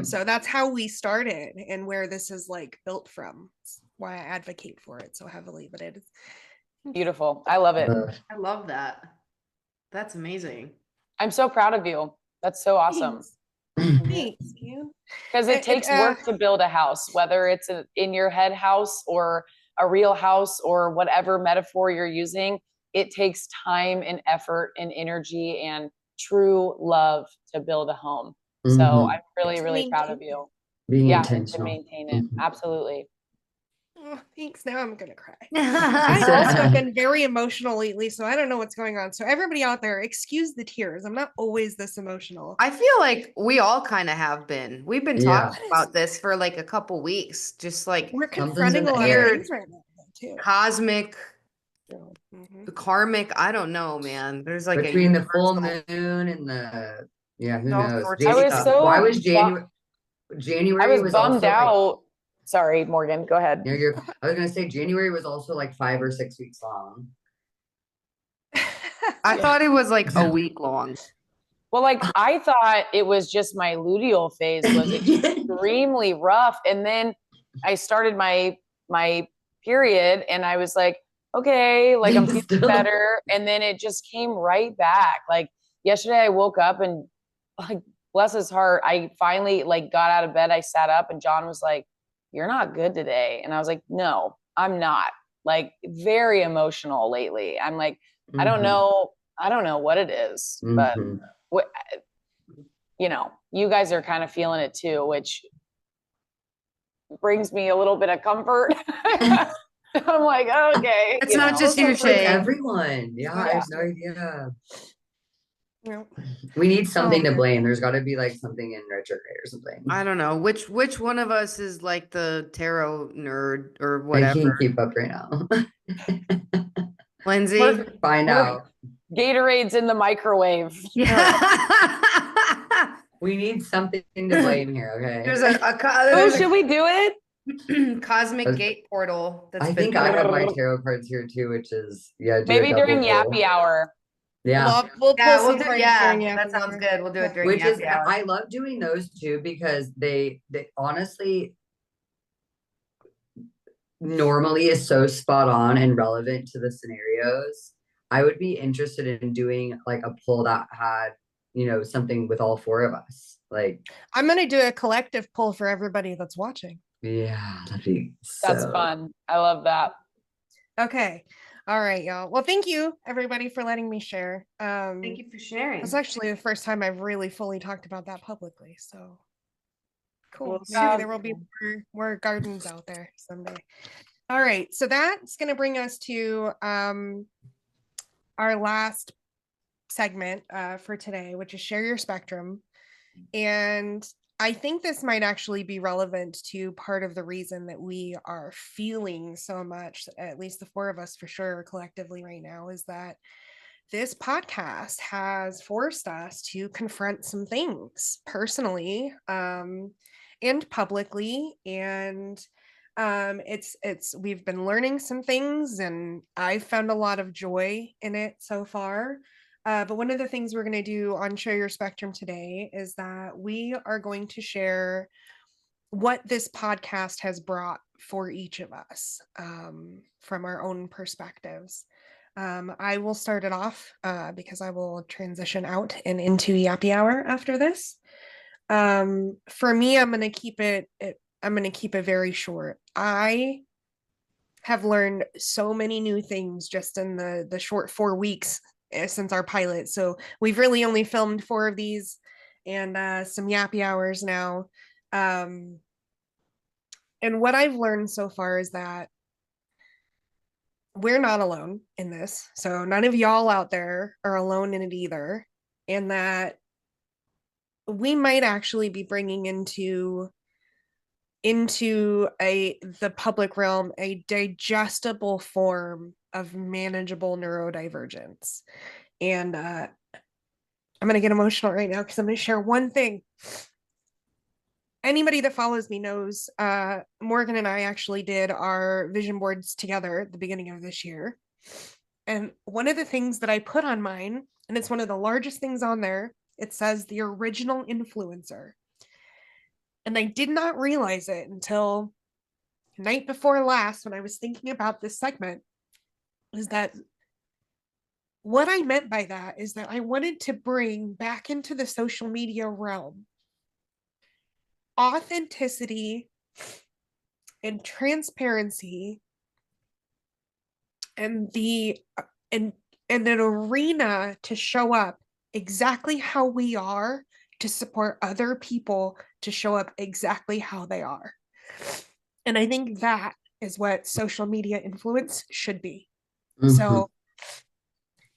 So that's how we started and where this is like built from. That's why I advocate for it so heavily, but it is beautiful. I love it. I love that. That's amazing. I'm so proud of you. That's so awesome. Thanks you. Because it takes work to build a house, whether it's in your head house or a real house or whatever metaphor you're using. It takes time and effort and energy and true love to build a home. So I'm really, really proud of you. Being to intentional. maintain it. Absolutely. Oh, thanks. Now I'm gonna cry. I also have been very emotional lately, so I don't know what's going on. So everybody out there, excuse the tears. I'm not always this emotional. I feel like we all kind of have been. We've been talking about this for like a couple weeks. Just like we're confronting a lot of things right now too. Cosmic, karmic. I don't know, man. There's like between the full moon and the who knows? I was so why was January? January I was bummed out. Sorry, Morgan, go ahead. I was gonna say January was also like 5 or 6 weeks long. I thought it was like a week long. Well, like I thought it was just my luteal phase was extremely rough. And then I started my period and I was like, okay, like I'm feeling better. And then it just came right back. Like yesterday I woke up and like, bless his heart, I finally like got out of bed. I sat up and John was like, you're not good today. And I was like, no, I'm not. Like very emotional lately. I'm like, I don't know what it is, but you know, you guys are kind of feeling it too, which brings me a little bit of comfort. I'm like, okay. It's not just you, Shay. Everyone. Yeah, I have no idea. We need something to blame. There's got to be like something in retrograde or something. I don't know which one of us is like the tarot nerd or whatever. I can't keep up right now. Lyndsay, find out. Gatorade's in the microwave. We need something to blame here. Okay. There's should we do it? Cosmic gate portal. I think I have my tarot cards here too, which is maybe during Yappy Hour. Yeah. We'll do that sounds good. We'll do it during Yappy Hour. I love doing those too because they honestly normally is so spot on and relevant to the scenarios. I would be interested in doing like a pull that had, you know, something with all four of us. Like I'm gonna do a collective pull for everybody that's watching. Yeah, that's fun. I love that. Okay. All right, y'all. Well, thank you everybody for letting me share. Thank you for sharing. It's actually the first time I've really fully talked about that publicly. So cool. Maybe there will be more gardens out there someday. All right, so that's going to bring us to our last segment for today, which is share your spectrum. And I think this might actually be relevant to part of the reason that we are feeling so much, at least the four of us for sure, collectively right now, is that this podcast has forced us to confront some things personally and publicly. And we've been learning some things, and I've found a lot of joy in it so far. But one of the things we're going to do on Share Your Spectrum today is that we are going to share what this podcast has brought for each of us from our own perspectives. I will start it off because I will transition out and into Yappy Hour after this. For me, I'm going to keep it very short. I have learned so many new things just in the short 4 weeks since our pilot. So we've really only filmed 4 of these and some Yappy Hours now. And what I've learned so far is that we're not alone in this. So none of y'all out there are alone in it either. And that we might actually be bringing into the public realm a digestible form of manageable neurodivergence. And I'm going to get emotional right now because I'm going to share one thing. Anybody that follows me knows Morgan and I actually did our vision boards together at the beginning of this year. And one of the things that I put on mine, and it's one of the largest things on there, it says the original influencer. And I did not realize it until night before last when I was thinking about this segment, is that what I meant by that is that I wanted to bring back into the social media realm authenticity and transparency and an arena to show up exactly how we are, to support other people to show up exactly how they are. And I think that is what social media influence should be. Mm-hmm. So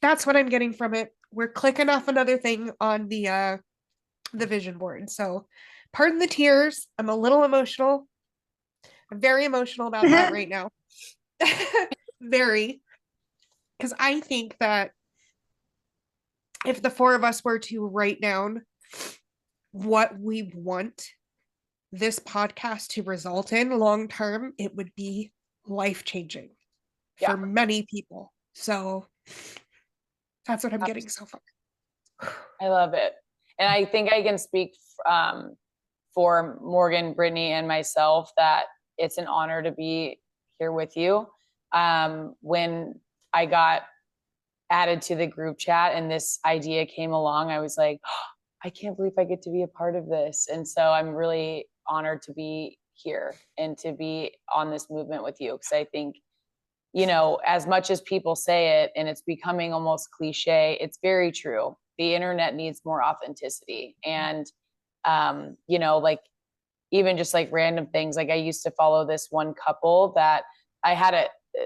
that's what I'm getting from it. We're clicking off another thing on the vision board. So pardon the tears. I'm a little emotional. I'm very emotional about that right now. Very. Because I think that if the 4 of us were to write down what we want this podcast to result in long term, it would be life-changing for many people. So that's what I'm getting so far. I love it. And I think I can speak for Morgan, Brittany, and myself that it's an honor to be here with you. When I got added to the group chat and this idea came along, I was like, oh, I can't believe I get to be a part of this. And so I'm really honored to be here and to be on this movement with you. Because I think, you know, as much as people say it and it's becoming almost cliche, it's very true. The internet needs more authenticity. And, you know, like even just like random things, like I used to follow this one couple that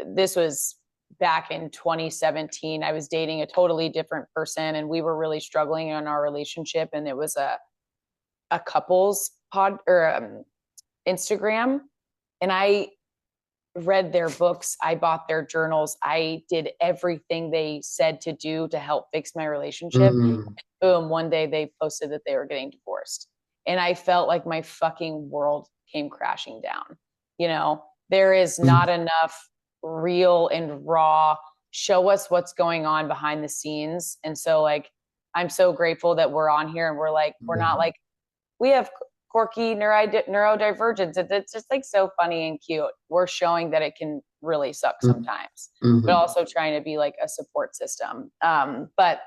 this was back in 2017. I was dating a totally different person and we were really struggling in our relationship. And it was a couples Instagram. And I read their books. I bought their journals. I did everything they said to do to help fix my relationship. Boom, one day they posted that they were getting divorced. And I felt like my fucking world came crashing down. You know, there is not enough real and raw, show us what's going on behind the scenes. And so like, I'm so grateful that we're on here and we're like, we're not like, we have quirky neurodivergence. It's just like so funny and cute. We're showing that it can really suck sometimes, but also trying to be like a support system. But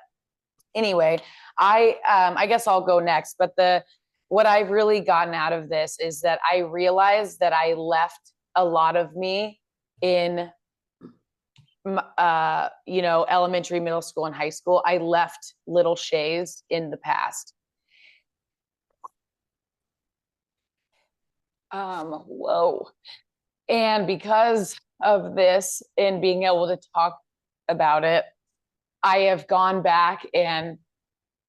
anyway, I guess I'll go next, but what I've really gotten out of this is that I realized that I left a lot of me in, you know, elementary, middle school, and high school. I left little Shays in the past. Whoa. And because of this and being able to talk about it, I have gone back and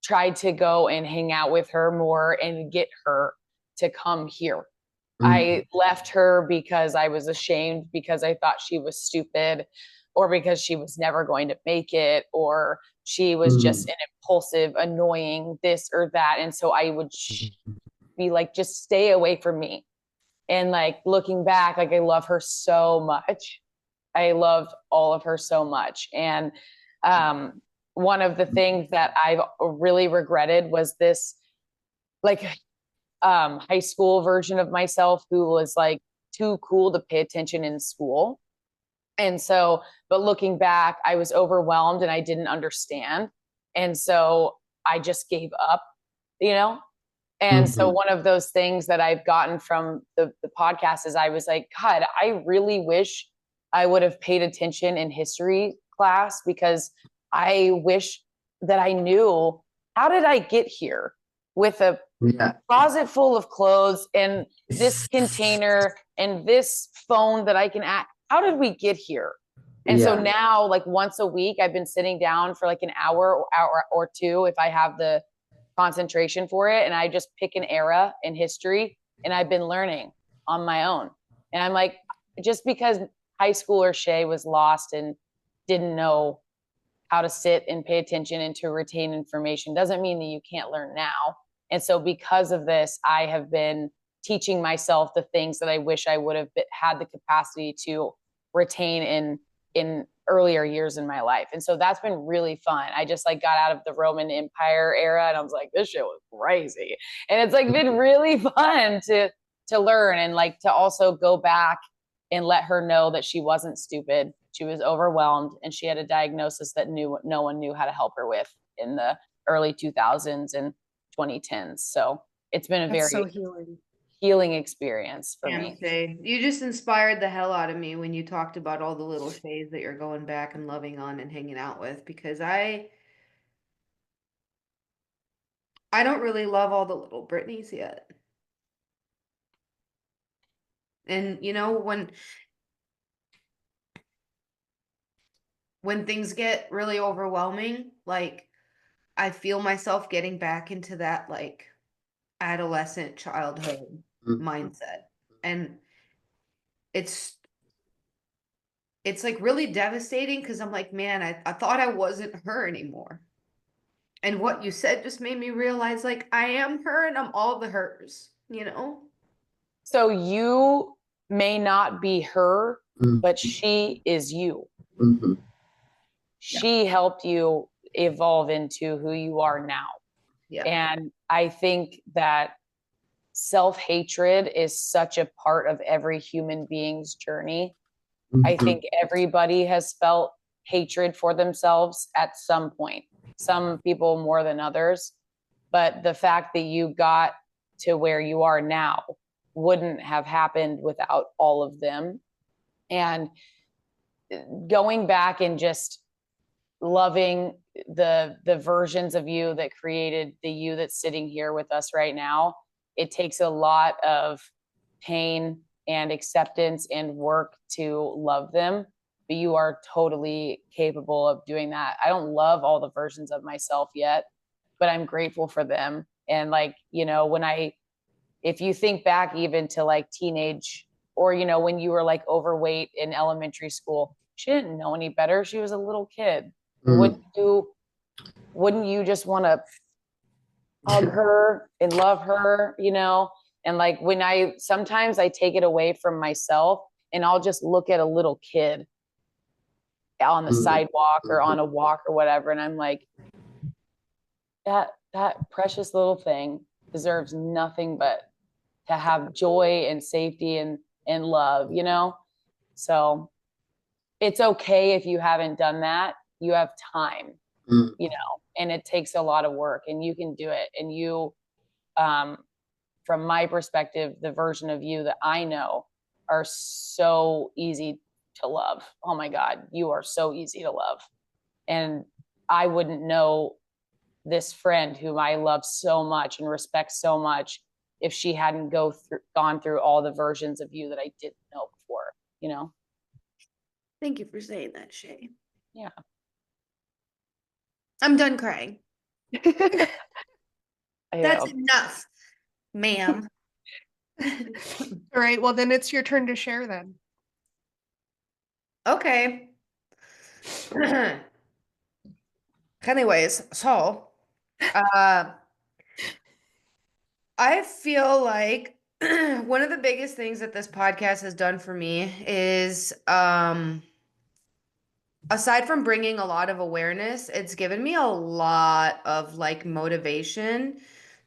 tried to go and hang out with her more and get her to come here. I left her because I was ashamed, because I thought she was stupid, or because she was never going to make it, or she was just an impulsive, annoying this or that. And so I would be like, just stay away from me. And like looking back, like I love her so much. I loved all of her so much. And one of the things that I've really regretted was this like high school version of myself who was like too cool to pay attention in school. And so, but looking back, I was overwhelmed and I didn't understand. And so I just gave up, you know? And so one of those things that I've gotten from the podcast is I was like, God, I really wish I would have paid attention in history class, because I wish that I knew, how did I get here with a closet full of clothes and this container and this phone that I can act? How did we get here? And so now, like once a week, I've been sitting down for like an hour or two if I have the concentration for it, and I just pick an era in history, and I've been learning on my own. And I'm like, just because high schooler Shay was lost and didn't know how to sit and pay attention and to retain information doesn't mean that you can't learn now. And so because of this, I have been teaching myself the things that I wish I would have had the capacity to retain in earlier years in my life. And so that's been really fun. I just like got out of the Roman Empire era and I was like, this shit was crazy. And it's like been really fun to learn, and like to also go back and let her know that she wasn't stupid. She was overwhelmed, and she had a diagnosis that no one knew how to help her with in the early 2000s and 2010s. So it's been a very so healing experience for me. Shay, you just inspired the hell out of me when you talked about all the little Shays that you're going back and loving on and hanging out with, because I don't really love all the little Britneys yet. And you know, when things get really overwhelming, like I feel myself getting back into that like adolescent childhood mindset. And it's like really devastating, because I'm like, man, I thought I wasn't her anymore. And what you said just made me realize, like, I am her and I'm all the hers, you know? So you may not be her, but she is you. She helped you evolve into who you are now. Yeah. And I think that self-hatred is such a part of every human being's journey. I think everybody has felt hatred for themselves at some point, some people more than others. But the fact that you got to where you are now wouldn't have happened without all of them. And going back and just loving the versions of you that created the you that's sitting here with us right now, it takes a lot of pain and acceptance and work to love them, but you are totally capable of doing that. I don't love all the versions of myself yet, but I'm grateful for them. And like, you know, if you think back even to like teenage, or, you know, when you were like overweight in elementary school, she didn't know any better. She was a little kid. Wouldn't you just want to hug her and love her, you know? And like sometimes I take it away from myself and I'll just look at a little kid on the sidewalk or on a walk or whatever. And I'm like, that precious little thing deserves nothing but to have joy and safety and love, you know? So it's okay if you haven't done that. You have time, you know, and it takes a lot of work, and you can do it. And you, from my perspective, the version of you that I know are so easy to love. Oh my God, you are so easy to love. And I wouldn't know this friend whom I love so much and respect so much if she hadn't gone through all the versions of you that I didn't know before, you know? Thank you for saying that, Shay. Yeah. I'm done crying. I That's know. enough, ma'am. All right, well then it's your turn to share then. Okay. Anyways, so I feel like one of the biggest things that this podcast has done for me is aside from bringing a lot of awareness, it's given me a lot of like motivation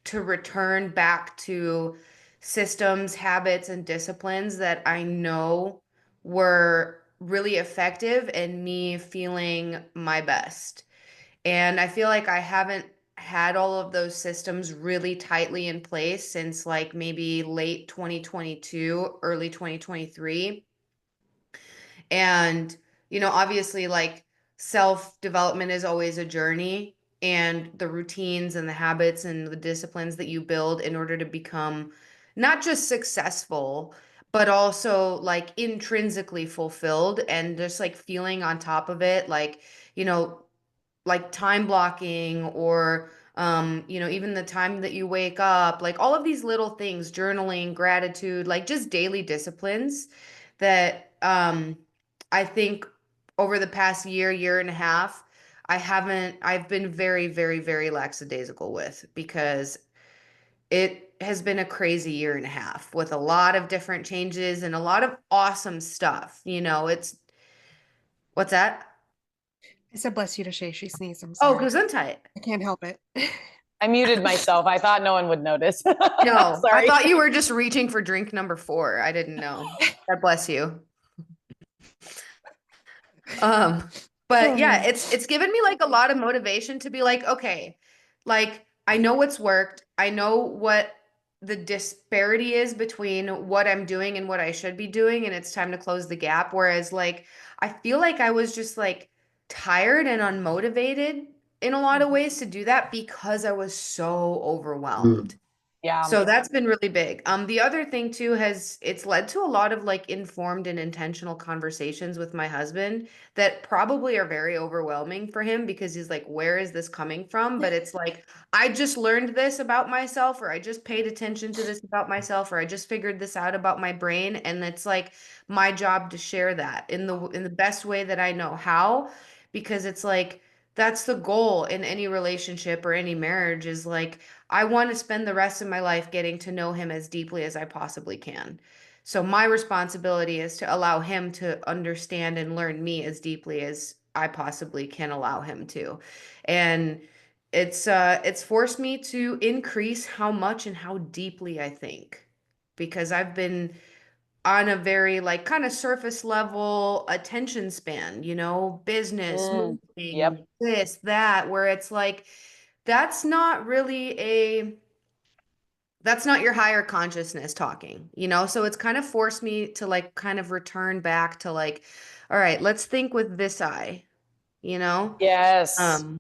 to return back to systems, habits, and disciplines that I know were really effective in me feeling my best. And I feel like I haven't had all of those systems really tightly in place since like maybe late 2022, early 2023. And, obviously, like self development is always a journey, and the routines and the habits and the disciplines that you build in order to become not just successful, but also like intrinsically fulfilled and just like feeling on top of it, you know, like time blocking or even the time that you wake up, like all of these little things, journaling, gratitude, like just daily disciplines that I think over the past year and a half, I've been very, very, very lackadaisical with because it has been a crazy year and a half with a lot of different changes and a lot of awesome stuff. What's that? I said bless you to Shay. She sneezed. I'm Oh, sorry. Gesundheit. I can't help it. I muted myself. I thought no one would notice. No, I Sorry. thought you were just reaching for drink number 4. I didn't know. God bless you. But yeah, it's given me like a lot of motivation to be like, okay, like I know what's worked. I know what the disparity is between what I'm doing and what I should be doing, and it's time to close the gap. Whereas like I feel like I was just like tired and unmotivated in a lot of ways to do that because I was so overwhelmed. Yeah. So that's been really big. The other thing too it's led to a lot of like informed and intentional conversations with my husband that probably are very overwhelming for him because he's like, where is this coming from? But it's like, I just learned this about myself, or I just paid attention to this about myself, or I just figured this out about my brain. And it's like my job to share that in the best way that I know how, because it's like that's the goal in any relationship or any marriage is like I want to spend the rest of my life getting to know him as deeply as I possibly can. So my responsibility is to allow him to understand and learn me as deeply as I possibly can allow him to. And it's forced me to increase how much and how deeply I think because I've been on a very like kind of surface level attention span, business, Yep. moving, this, that, where it's like that's not really that's not your higher consciousness talking, So it's kind of forced me to like kind of return back to like, all right, let's think with this eye, you know? Yes. Um,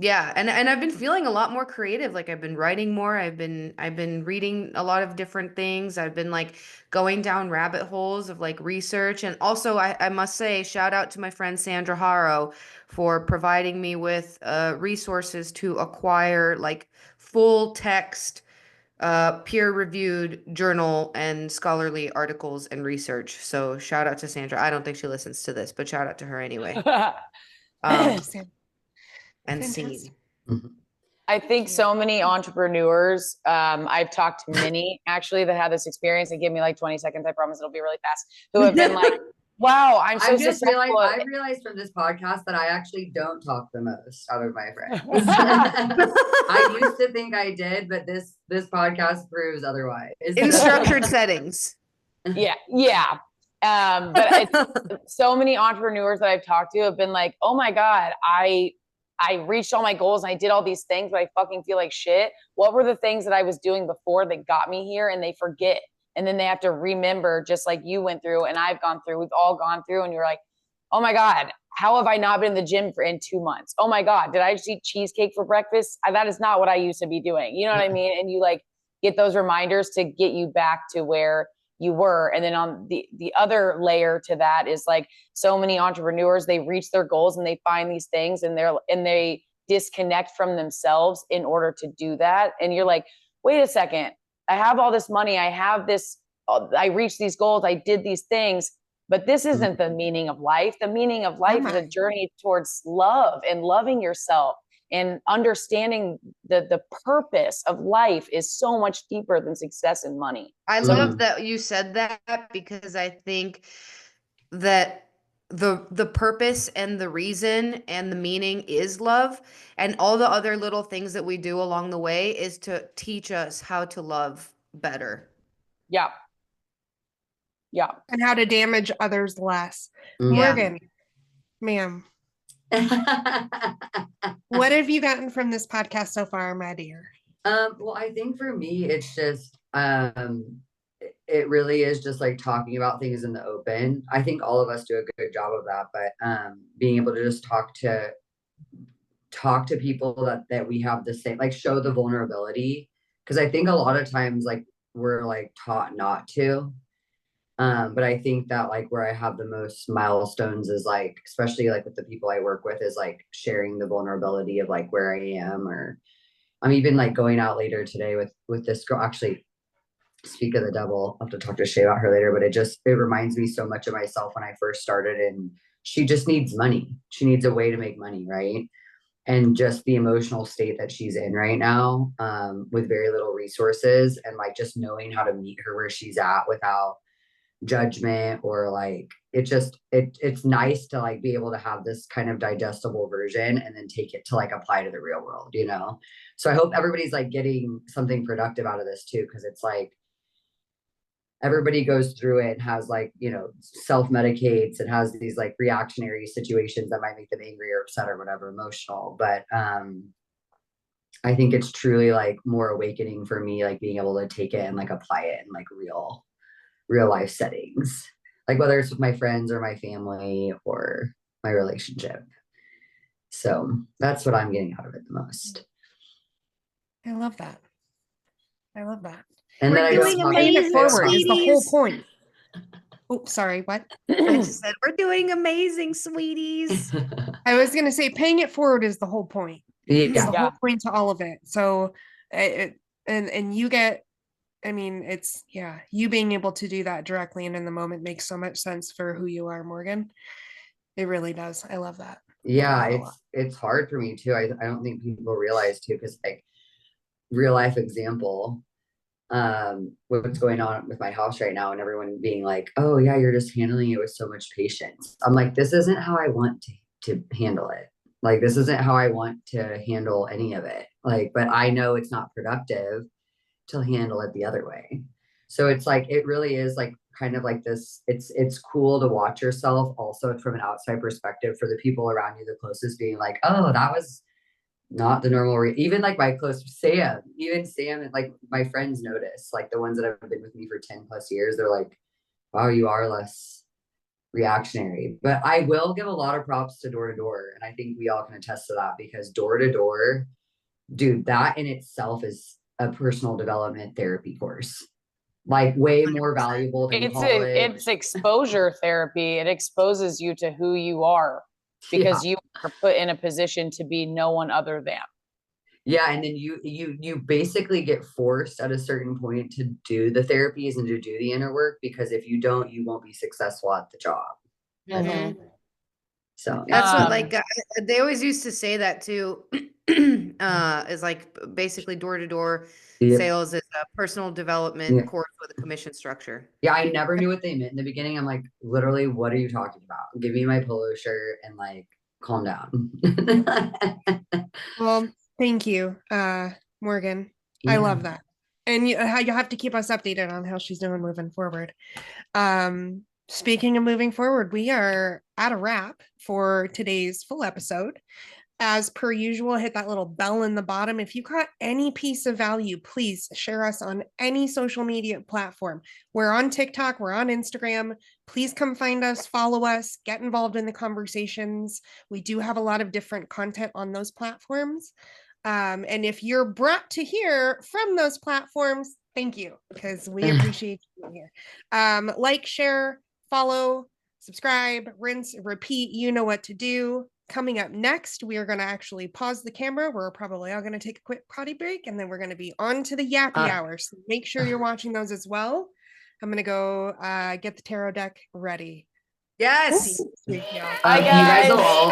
yeah, and I've been feeling a lot more creative. Like I've been writing more. I've been reading a lot of different things. I've been like going down rabbit holes of like research. And also I must say, shout out to my friend Sandra Haro for providing me with resources to acquire like full text peer-reviewed journal and scholarly articles and research. So shout out to Sandra. I don't think she listens to this, but shout out to her anyway. Um, Sam, and fantastic. scene. Mhm. I think so many entrepreneurs, I've talked to many actually that had this experience, and give me like 20 seconds, I promise ittle be really fast, who have been like, wow, I'm so successful. I've realized from this podcast that I actually don't talk the most out of my friends. I used to think I did, but this podcast proves otherwise. In structured settings. Yeah. But it's so many entrepreneurs that I've talked to have been like, oh my God, I reached all my goals and I did all these things, but I fucking feel like shit. What were the things that I was doing before that got me here? And they forget. And then they have to remember, just like you went through and I've gone through, we've all gone through, and you're like, oh my God, how have I not been in the gym in 2 months? Oh my God, did I just eat cheesecake for breakfast? That is not what I used to be doing. You know what I mean? And you like get those reminders to get you back to where you were. And then on the other layer to that is like so many entrepreneurs, they reach their goals and they find these things and they disconnect from themselves in order to do that. And you're like, wait a second, I have all this money. I have this, I reached these goals. I did these things, but this isn't the meaning of life. The meaning of life is a journey towards love and loving yourself, and understanding the purpose of life is so much deeper than success and money. I love that you said that, because I think that the purpose and the reason and the meaning is love, and all the other little things that we do along the way is to teach us how to love better. Yeah. Yeah. And how to damage others less. Mm. Morgan, ma'am, what have you gotten from this podcast so far, my dear? Well, I think for me, it's just, it really is just like talking about things in the open. I think all of us do a good job of that, but being able to just talk to people that we have the same, like show the vulnerability. Cause I think a lot of times like we're like taught not to. But I think that like where I have the most milestones is like, especially like with the people I work with, is like sharing the vulnerability of like where I am, or I'm even like going out later today with this girl. Actually, speak of the devil, I'll have to talk to Shay about her later, but it reminds me so much of myself when I first started, and she just needs money. She needs a way to make money, right? And just the emotional state that she's in right now, with very little resources, and like just knowing how to meet her where she's at without judgment, or like it's nice to like be able to have this kind of digestible version and then take it to like apply to the real world, you know? So I hope everybody's like getting something productive out of this too, because it's like everybody goes through it and has like, you know, self-medicates and has these like reactionary situations that might make them angry or upset or whatever, emotional. But I think it's truly like more awakening for me, like being able to take it and like apply it in like real life settings, like whether it's with my friends or my family or my relationship. So that's what I'm getting out of it the most. I love that. I love that. And then I doing don't Paying it amazing, forward is the whole sweeties. point. Oh, sorry, what? I just said, we're doing amazing, sweeties. I was going to say paying it forward is the whole point. It's the yeah. whole point to all of it. So and you get, I mean, it's, yeah, you being able to do that directly and in the moment makes so much sense for who you are, Morgan. It really does. I love that. Yeah, it's hard for me too. I don't think people realize too, because like real life example, what's going on with my house right now, and everyone being like, oh yeah, you're just handling it with so much patience. I'm like, this isn't how I want to handle it. Like, this isn't how I want to handle any of it. Like, but I know it's not productive to handle it the other way. So it's like, it really is like kind of like this, it's cool to watch yourself also from an outside perspective, for the people around you the closest, being like, oh, that was not the normal even like my close Sam and like my friends notice, like the ones that have been with me for 10 plus years, they're like, wow, you are less reactionary. But I will give a lot of props to door to door, and I think we all can attest to that, because door to door, dude, that in itself is a personal development therapy course, like way more valuable than college. It's exposure therapy. It exposes you to who you are, because you are put in a position to be no one other than. Yeah, and then you basically get forced at a certain point to do the therapies and to do the inner work, because if you don't, you won't be successful at the job. Mm-hmm. So That's what, like, they always used to say that too, is like basically door to door sales is a personal development course with a commission structure. Yeah, I never knew what they meant in the beginning. I'm like, literally, what are you talking about? Give me my polo shirt and like calm down. Well, thank you, Morgan. I love that. And you have to keep us updated on how she's doing moving forward. Speaking of moving forward, we are at a wrap for today's full episode. As per usual, hit that little bell in the bottom. If you got any piece of value, please share us on any social media platform. We're on TikTok, we're on Instagram. Please come find us, follow us, get involved in the conversations. We do have a lot of different content on those platforms. And if you're brought to hear from those platforms, Thank you, because we appreciate you being here. Like, share, follow, subscribe, rinse, repeat. You know what to do. Coming up next, we are going to actually pause the camera. We're probably all going to take a quick potty break, and then we're going to be on to the yappy hours. So make sure you're watching those as well. I'm going to go get the tarot deck ready. Yes. See you next week, y'all. Bye, You guys guys. will all